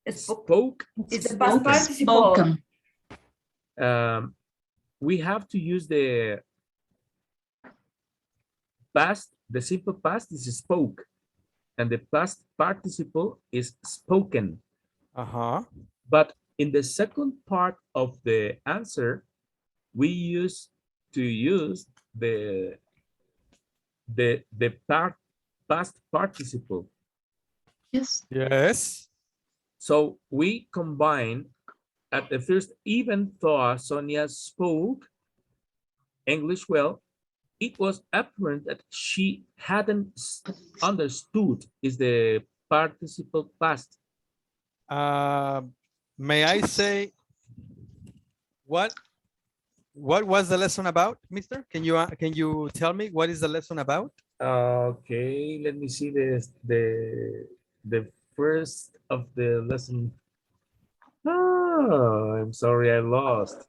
Spoke. spoke, It's the past participle. Spoken. we have to use the past, the simple past is spoke, and the past participle is spoken. Uh-huh. But in the second part of the answer, we use to use the past participle. Yes. Yes. So we combine at the first, even though Sonia spoke English well, it was apparent that she hadn't understood is the participle past. May I say what was the lesson about, mister? Can you tell me what is the lesson about? Okay, let me see the first of the lesson. Oh, I'm sorry, I lost.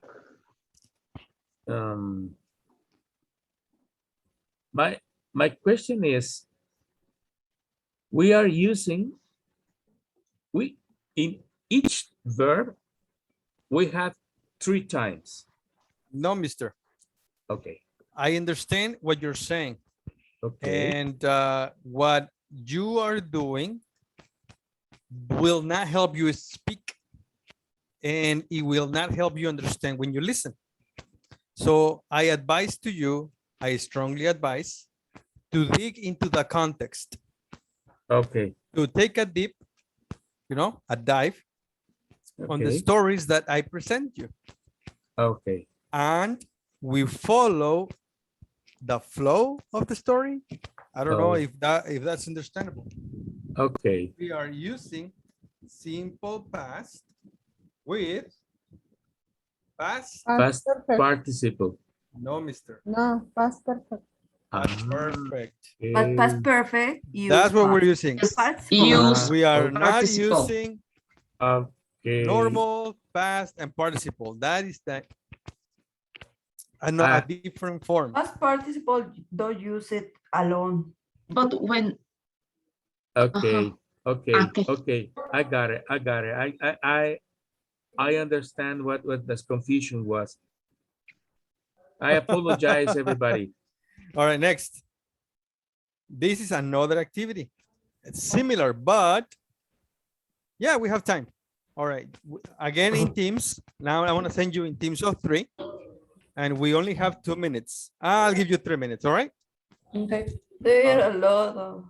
My question is, we are using, in each verb, we have 3 times. No, mister. Okay. I understand what you're saying. Okay. And what you are doing will not help you speak, and it will not help you understand when you listen. So I advise to you, I strongly advise to dig into the context. Okay. To take a deep, a dive on the stories that I present you. Okay. And we follow the flow of the story. I don't know if that's understandable. Okay. We are using simple past with past participle. No, mister. No, past perfect. Past perfect. But past perfect. That's what we're using. We are not participle. using Okay. normal, past, and participle. That is a different form. Past participle, don't use it alone. But when Okay. Okay. I got it. I understand what this confusion was. I apologize, everybody. All right, next. This is another activity. It's similar, but yeah, we have time. All right. Again, in teams. Now I want to send you in teams of 3. And we only have 2 minutes. I'll give you 3 minutes, all right? Okay. There are a lot of.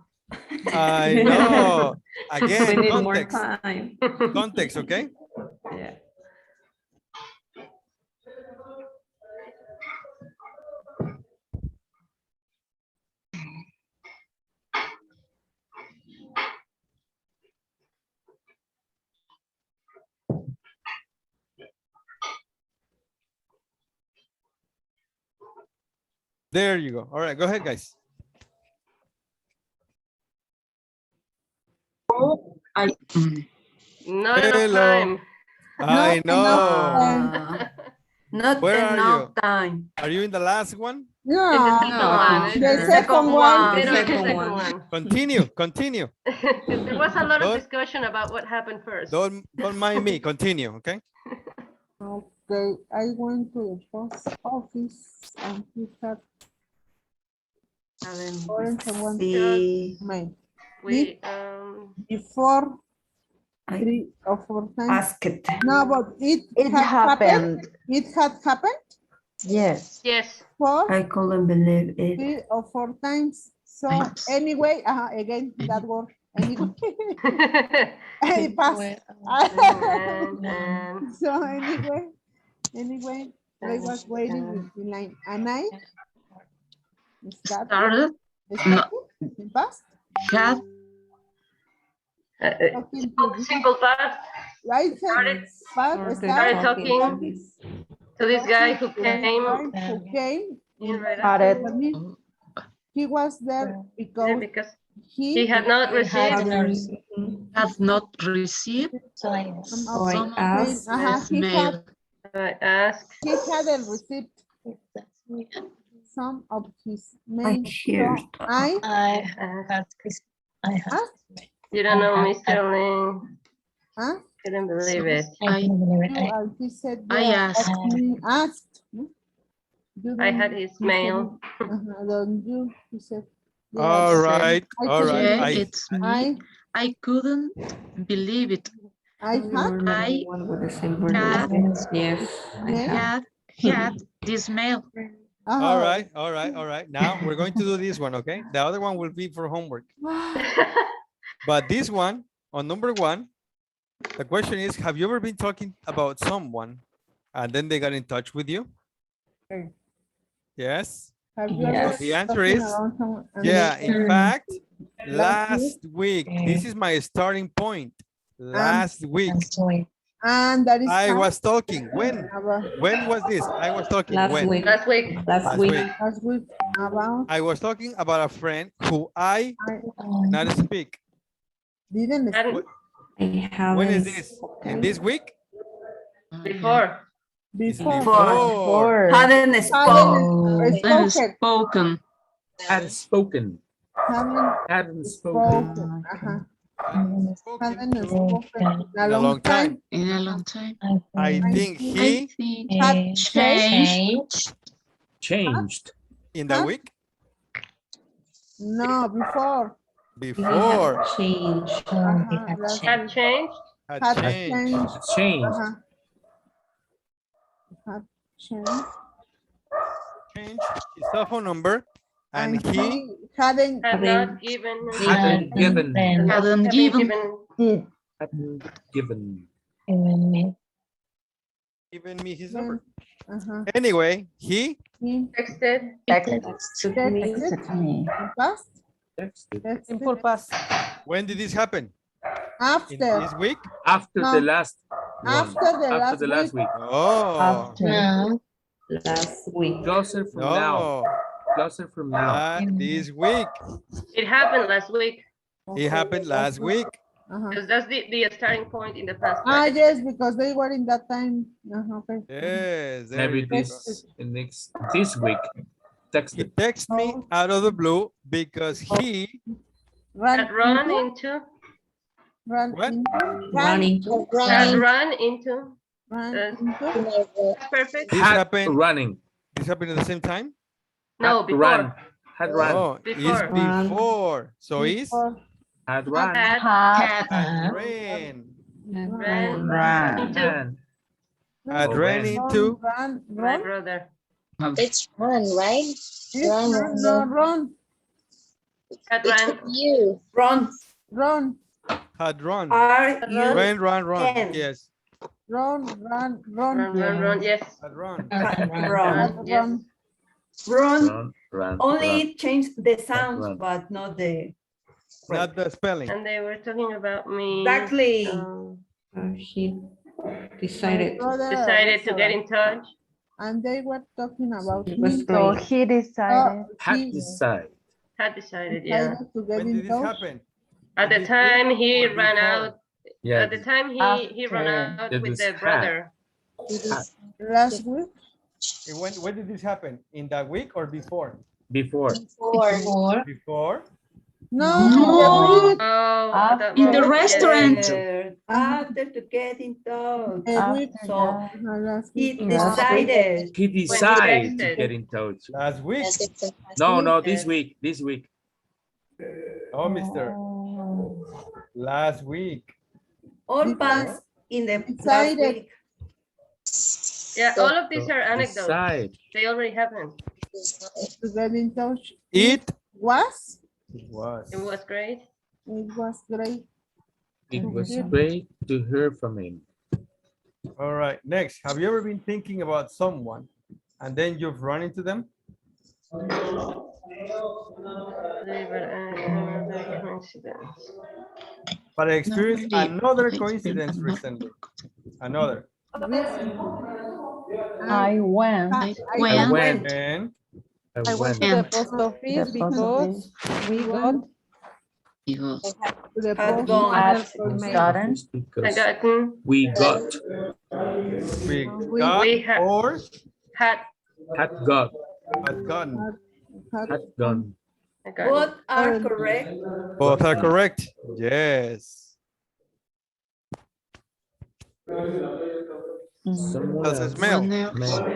I know. Again, We need context. more time. Context, okay? Yeah. There you go. All right, go ahead, guys. Not enough time. I know. Not Where are enough you? time. Are you in the last one? Yeah. The second one. The second one. Continue. There was a lot of discussion about what happened first. Don't mind me. Continue, okay? Okay, I went to the post office and he had orange and one See. mail. We Before 3 or 4 times. Ask it. No, but it had happened. It had happened Yes. Yes. I couldn't believe it. 3 or 4 times. So anyway, again, that word. Anyway. It passed. So anyway, I was waiting with the line. And I Started. It passed. Had Simple past. Right. Started talking to this guy who came. He was there because he had not received has not received some of his mail. I asked. He hadn't received some of his mail. I asked. You don't know Mr. Lin. Huh? Couldn't believe it. He said, I asked. I had his mail. Don't you? He said. All right. All right. Yeah, it's me. I couldn't believe it. I had this mail. All right. All right. All right. Now we're going to do this one, okay? The other one will be for homework. But this one, on number 1, the question is, have you ever been talking about someone and then they got in touch with you? Yes. Yes. The answer is, yeah, in fact, last week. This is my starting point. Last week. And that is I was talking. When was this? I was talking. Last week. Last week. Last week. Last week about I was talking about a friend who I not speak. didn't And When is this? In this week? before. Before. Hadn't spoken. Hadn't spoken. Hadn't spoken. Hadn't spoken In a long time. In a long time. I think he had Changed. in the week No, before. before Change. Had changed. had Had changed. Changed. Had changed. Changed his cell phone number and he hadn't Had not given. Hadn't given. Hadn't given. Hadn't given. given me his number. uh-huh. Anyway, he Texted. Past? Texted. Simple past. when did this happen? In After. this week? After No. the last one. After the last week. Oh Last week. Closer from now. no. Closer from now. This week. It happened last week. It happened last week. Because that's the starting point in the past. Yes, because they were in that time. Okay. Yes. there Maybe you go. this week. He Texted. texted me out of the blue because he Had run into. What? Running. Had run into. Perfect. this Had happened. running. This happened at the same time. No, Had before. run. Had run. Oh, it's before. So is Had run. Had ran. ran Ran. into Had Oh, ran ran. into. my brother. It's run, right? Run. Had It's ran. you. Run. Had run. R-U-N. Run. Yes. Run. Run. Yes. Had run. Run. Yes. Run. Run. Only change the sounds, Run. but not the. Not the spelling. And they were talking about me. Exactly. He decided. Decided to get in touch. And they were talking about It was him. So great. he decided. Had decided. Had decided, yeah. Decided to get When in did this touch. happen? At the This time week he or ran before? out. Yeah. At the time he ran After. out It with was the had. brother. Last week. When did this happen? In that week or before? Before. Before? No. Oh, I thought- In the oh, restaurant. yes. After to get in touch. The week. So Last he week. decided. He decided to texted. get in touch. Last week? No, this week. This week. Oh, mister. Last week. All past in the last Decided. week. Yeah, all of these So are anecdotes. decide. They already happened. To get in touch. It Was. was. It was great. It was great. It was hear. great to hear from him. All right, next. Have you ever been thinking about someone and then you've run into them? Another coincidence. But I experienced Normally, another I experience coincidence another recently. Another. I went. I I went went. And I went to the post office The post office. because we got because To the Had post gone. office Had for gotten. I Because gotten, we got, we got we had, or had, had got, had gotten. had gone. I got Both are correct. Both are correct. Yes. Someone Else else. smell. Someone else. Smell.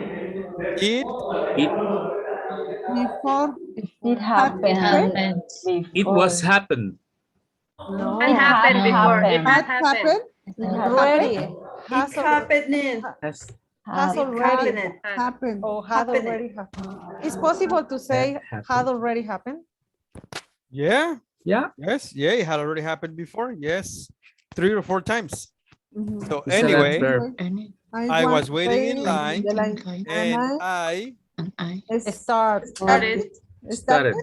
It It, before. It happened happened. before. it was happened. no It happened before. It happened. had Had happened. happened. already It has happened. Has has Had already Happened. Had. Happened. or had happened. already happened. It's possible to say happened. had already happened. yeah. Yeah. Yes. Yeah. It had already happened before. Yes. 3 or 4 times. Mhm. So It's an anyway, adverb. Any I was waiting in in line the line. and I and I Start. Started. Started.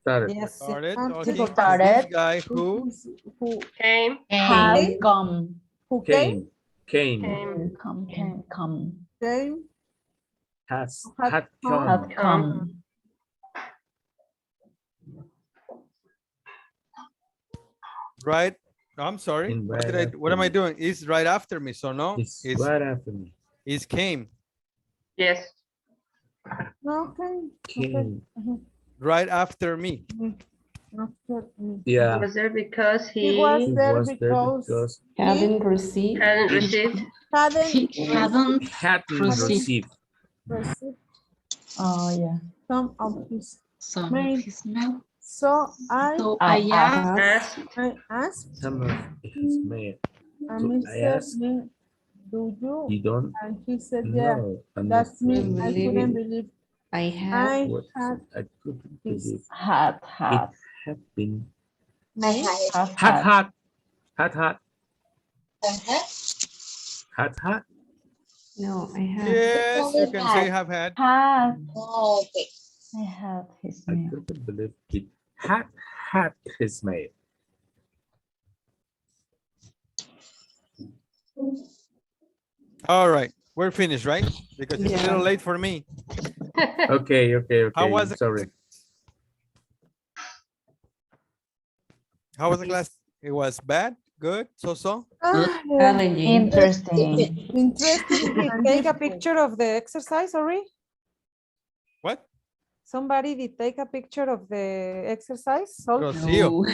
Started. Yes. started And talking people to started. this guy who Who Came. Had come. who came? Came. Came. Come. Came. Had Had come. Had come. right. I'm sorry. In What right did I? What am I after doing? It's right after me. So no, It's it's right after me. it's came Yes. Okay. Came. right after me. After, Yeah. Was there because He he was He there was there because because Hadn't received. hadn't received. hadn't he hadn't hadn't received received received Oh yeah. some of his some mail. of his mail. So I So I I asked, Asked. some of his mail. and So he I said asked, me, do you? you don't And he said, yeah, know. I'm that's not me. sure. I couldn't believe I have. I What had I couldn't this. believe it Had. had been Had. had No, I have. Yes, you can say have had. Had. Okay. I had his I mail. couldn't believe it had his mail. All right, we're finished, right? Because it's a little late for me. Okay. How was it? Sorry. How was the class? It was bad, good, so. Challenging. Interesting. Interesting. Did take a picture of the exercise already? What? Somebody did take a picture of the exercise? So Rocio.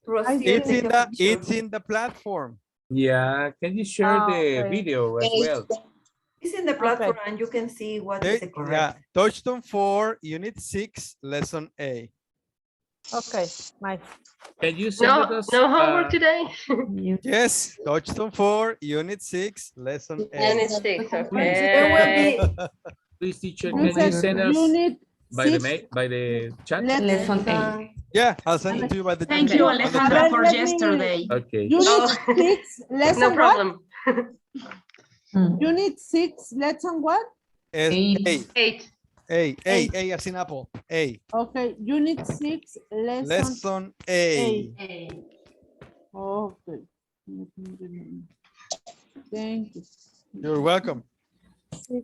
Rocio, It's in the platform. Yeah, can you share the okay. video as well? It's in the platform and you can see what is the Yeah, correct. Touchstone 4, Unit 6, Lesson A. okay, nice. Can you send No, it us? no homework today. Yes, Touchstone 4, Unit 6, Lesson A. Unit 6, There will okay. be Please, teacher, You can you said send us unit by the six. by the chat? Lesson 8. Yeah, I'll send it to you by the thank okay, you, on the Alejandra, chat. for Let me- yesterday. Okay. Unit Oh. 6, lesson No what? problem. Unit 6, lesson what? Es A, 8. A, as in apple. A. Okay, unit 6, lesson Lesson A. Okay. Thank you. You're welcome.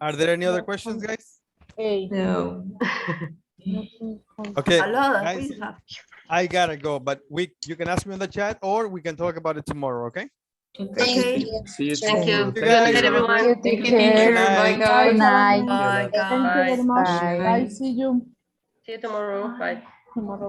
Are there any other questions, guys? No. Okay, a lot of guys, we have. I gotta go, but you can ask me in the chat or we can talk about it tomorrow, okay? Okay. See you Thank you. tomorrow. Good night, everyone. Thank you, teacher. Bye. Bye, guys. Good night. Bye, Thank you very guys. much. Bye. Bye. See you See you tomorrow. Bye. tomorrow.